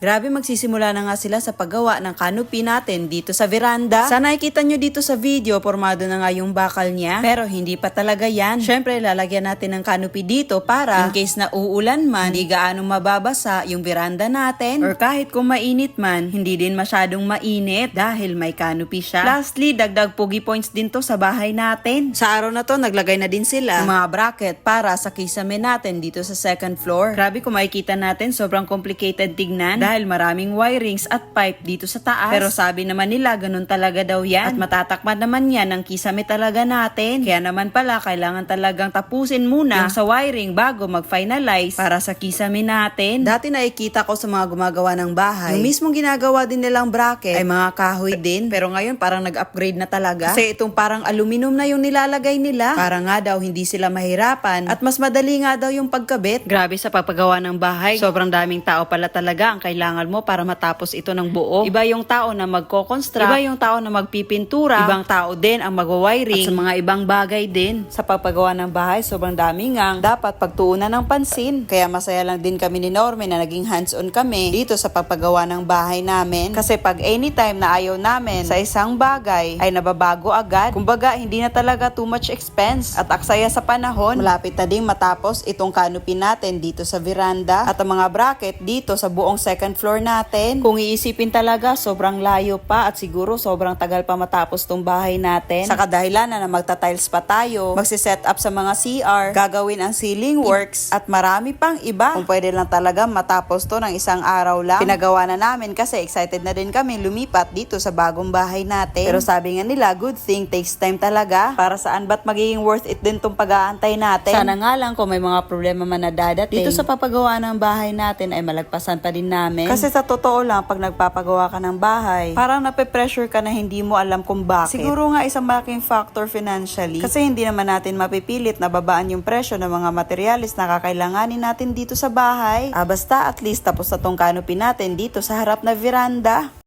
Grabe, magsisimula na nga sila sa paggawa ng canopy natin dito sa veranda. Sana nakikita nyo dito sa video, formado na nga yung bakal niya. Pero hindi pa talaga yan. Syempre, lalagyan natin ng canopy dito para in case na uulan man, hindi gaano mababasa yung veranda natin. Or kahit kung mainit man, hindi din masyadong mainit dahil may canopy siya. Lastly, dagdag pogi points din to sa bahay natin. Sa araw na to, naglagay na din sila ng mga bracket para sa kisame natin dito sa second floor. Grabe, kung makikita natin, sobrang complicated tignan dahil maraming wirings at pipe dito sa taas. Pero sabi naman nila, ganun talaga daw yan. At matatakpan naman yan ng kisame talaga natin. Kaya naman pala, kailangan talagang tapusin muna yung sa wiring bago mag-finalize para sa kisame natin. Dati nakikita ko sa mga gumagawa ng bahay, yung mismong ginagawa din nilang bracket ay mga kahoy din. Pero ngayon parang nag-upgrade na talaga. Kasi itong parang aluminum na yung nilalagay nila. Para nga daw hindi sila mahirapan at mas madali nga daw yung pagkabit. Grabe, sa pagpagawa ng bahay, sobrang daming tao pala talaga ang kailangan mo para matapos ito ng buo. Iba yung tao na magko-construct, iba yung tao na magpipintura, ibang tao din ang magwa-wiring, at sa mga ibang bagay din. Sa pagpagawa ng bahay, sobrang dami ngang dapat pagtuunan ng pansin. Kaya masaya lang din kami ni Norme na naging hands-on kami dito sa pagpagawa ng bahay namin. Kasi pag anytime na ayaw namin sa isang bagay, ay nababago agad. Kumbaga, hindi na talaga too much expense. At aksaya sa panahon, malapit na ding matapos itong canopy natin dito sa veranda at ang mga bracket dito sa buong second floor natin. Kung iisipin talaga, sobrang layo pa at siguro sobrang tagal pa matapos tong bahay natin. Sa kadahilanan na magta-tiles pa tayo, magsiset up sa mga CR, gagawin ang ceiling works, at marami pang iba. Kung pwede lang talaga matapos to ng isang araw lang, pinagawa na namin kasi excited na din kami lumipat dito sa bagong bahay natin. Pero sabi nga nila, good thing takes time talaga. Para saan ba't magiging worth it din tong pag-aantay natin? Sana nga lang kung may mga problema man na dadating dito sa papagawa ng bahay natin ay malagpasan pa din namin. Kasi sa totoo lang, pag nagpapagawa ka ng bahay, parang nape-pressure ka na hindi mo alam kung bakit. Siguro nga isang malaking factor financially. Kasi hindi naman natin mapipilit na babaan yung presyo ng mga materialis na kakailanganin natin dito sa bahay. Basta at least tapos na tong canopy natin dito sa harap na veranda.